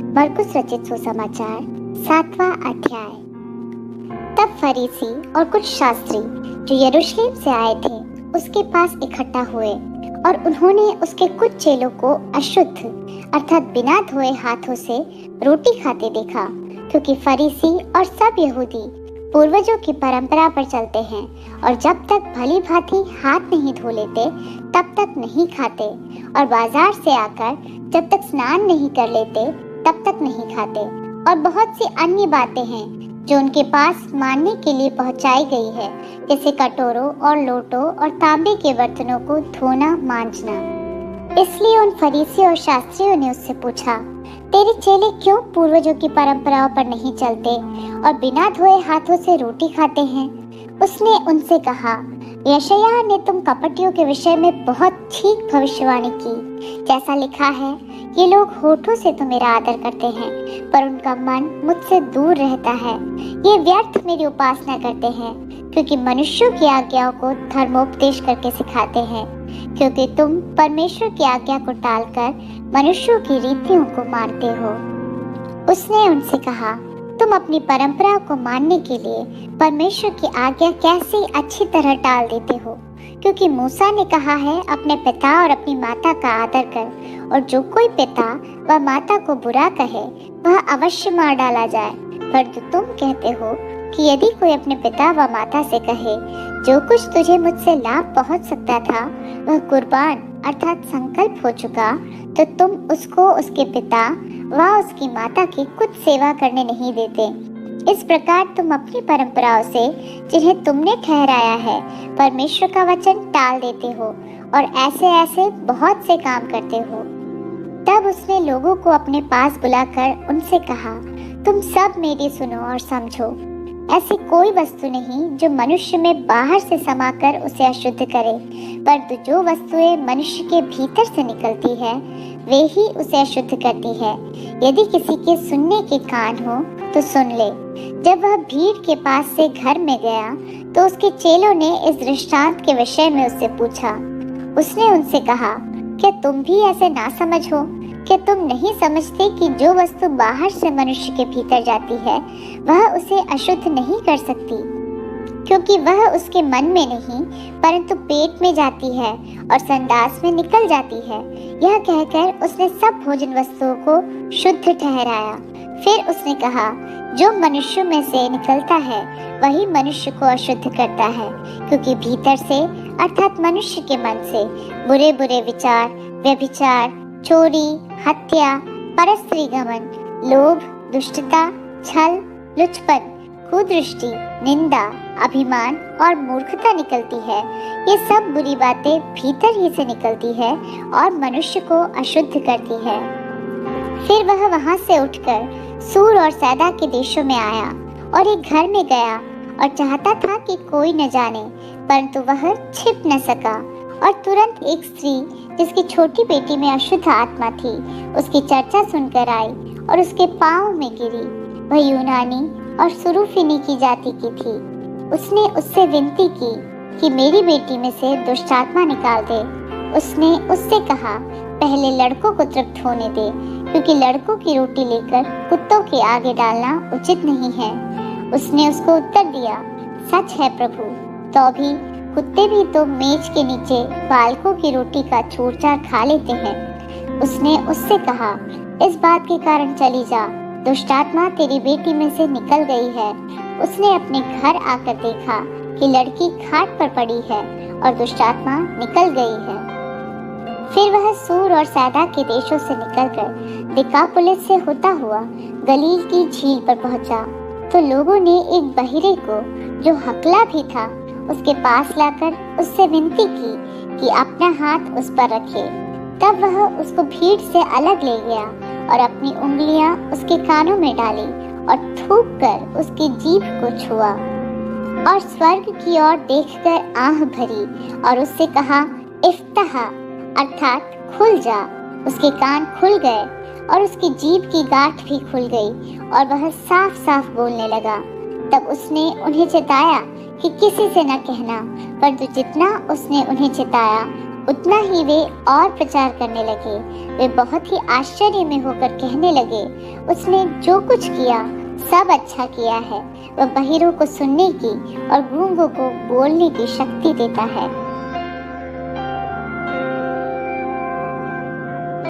मरकुस रचित सुसमाचार 7वां अध्याय। तब फरीसी और कुछ शास्त्री जो यरूशलेम से आए थे उसके पास इकट्ठा हुए और उन्होंने उसके कुछ चेलों को अशुद्ध अर्थात बिना धोए हाथों से रोटी खाते देखा, क्योंकि फरीसी और सब यहूदी पूर्वजों की परंपरा पर चलते हैं और जब तक भली भांति हाथ नहीं धो लेते तब तक नहीं खाते, और बाजार से आकर जब तक स्नान नहीं कर लेते तब तक नहीं खाते। और बहुत सी अन्य बातें हैं जो उनके पास मानने के लिए पहुंचाई गई है, जैसे कटोरों और लोटों और तांबे के बर्तनों को धोना मांजना। इसलिए उन फरीसी और शास्त्रियों ने उससे पूछा, तेरे चेले क्यों पूर्वजों की परंपराओं पर नहीं चलते और बिना धोए हाथों से रोटी खाते हैं? उसने उनसे कहा, यशायाह ने तुम कपटियों के विषय में बहुत ठीक भविष्यवाणी की, जैसा लिखा है, ये लोग होठों से तो मेरा आदर करते हैं पर उनका मन मुझसे दूर रहता है। ये व्यर्थ मेरी उपासना करते हैं, क्योंकि मनुष्यों की आज्ञाओं को धर्मोपदेश करके सिखाते हैं, क्योंकि तुम परमेश्वर की आज्ञा को टालकर मनुष्यों की रीतियों को मानते हो। उसने उनसे कहा, तुम अपनी परंपरा को मानने के लिए परमेश्वर की आज्ञा कैसे अच्छी तरह टाल देते हो, क्योंकि मूसा ने कहा है, अपने पिता और अपनी माता का आदर कर, और जो कोई पिता व माता को बुरा कहे वह अवश्य मार डाला जाए। परंतु तुम कहते हो कि यदि कोई अपने पिता व माता से कहे, जो कुछ तुझे मुझसे लाभ पहुंच सकता था वह कुर्बान अर्थात संकल्प हो चुका, तो तुम उसको उसके पिता व उसकी माता की कुछ सेवा करने नहीं देते। इस प्रकार तुम अपनी परंपराओं से जिन्हें तुमने ठहराया है परमेश्वर का वचन टाल देते हो और ऐसे ऐसे बहुत से काम करते हो। तब उसने लोगों को अपने पास बुलाकर उनसे कहा, तुम सब मेरी सुनो और समझो। ऐसी कोई वस्तु नहीं जो मनुष्य में बाहर से समाकर उसे अशुद्ध करे, परंतु जो वस्तुएं मनुष्य के भीतर से निकलती है वे ही उसे अशुद्ध करती है। यदि किसी के सुनने के कान हो तो सुन ले। जब वह भीड़ के पास से घर में गया तो उसके चेलों ने इस दृष्टांत के विषय में उससे पूछा। उसने उनसे कहा, क्या तुम भी ऐसे नासमझ हो? क्या तुम नहीं समझते कि जो वस्तु बाहर से मनुष्य के भीतर जाती है वह उसे अशुद्ध नहीं कर सकती, क्योंकि वह उसके मन में नहीं परंतु पेट में जाती है और संडास में निकल जाती है। यह कहकर उसने सब भोजन वस्तुओं को शुद्ध ठहराया। फिर उसने कहा, जो मनुष्य में से निकलता है वही मनुष्य को अशुद्ध करता है, क्योंकि भीतर से अर्थात मनुष्य के मन से बुरे बुरे विचार, व्यभिचार, चोरी, हत्या, परस्त्री गमन, लोभ, दुष्टता, छल, लुचपन, कुदृष्टि, निंदा, अभिमान और मूर्खता निकलती है। ये सब बुरी बातें भीतर ही से निकलती है और मनुष्य को अशुद्ध करती है। फिर वह वहां से उठकर सूर और सैदा के देशों में आया और एक घर में गया और चाहता था कि कोई न जाने, परंतु वह छिप न सका। और तुरंत एक स्त्री जिसकी छोटी बेटी में अशुद्ध आत्मा थी उसकी चर्चा सुनकर आई और उसके पांव में गिरी। वह यूनानी और सुरूफिनी की जाति की थी। उसने उससे विनती की कि मेरी बेटी में से दुष्ट आत्मा निकाल दे। उसने उससे कहा, पहले लड़कों को तृप्त होने दे, क्योंकि लड़कों की रोटी लेकर कुत्तों के आगे डालना उचित नहीं है। उसने उसको उत्तर दिया, सच है प्रभु, तो भी कुत्ते भी तो मेज के नीचे बालकों की रोटी का चूर-चार खा लेते हैं। उसने उससे कहा, इस बात के कारण चली जा, दुष्ट आत्मा तेरी बेटी में से निकल गई है। उसने अपने घर आकर देखा कि लड़की खाट पर पड़ी है और दुष्ट आत्मा निकल गई है। फिर वह सूर और सैदा के देशों से निकलकर दिकापुलिस से होता हुआ गलील की झील पर पहुंचा, तो लोगों ने एक बहिरे को जो हकला भी था उसके पास लाकर उससे विनती की कि अपना हाथ उस पर रखे। तब वह उसको भीड़ से अलग ले गया और अपनी उंगलियां उसके कानों में डाली और थूक कर उसकी जीभ को छुआ और स्वर्ग की ओर देखकर आह भरी और उससे कहा, इफ्तहा अर्थात खुल जा। उसके कान खुल गए और उसकी जीभ की गांठ भी खुल गई और वह साफ साफ बोलने लगा। तब उसने उन्हें चिताया कि किसी से न कहना, परंतु जितना उसने उन्हें चिताया उतना ही वे और प्रचार करने लगे। वे बहुत ही आश्चर्य में होकर कहने लगे, उसने जो कुछ किया सब अच्छा किया है। वह बहिरों को सुनने की और गूंगों को बोलने की शक्ति देता है।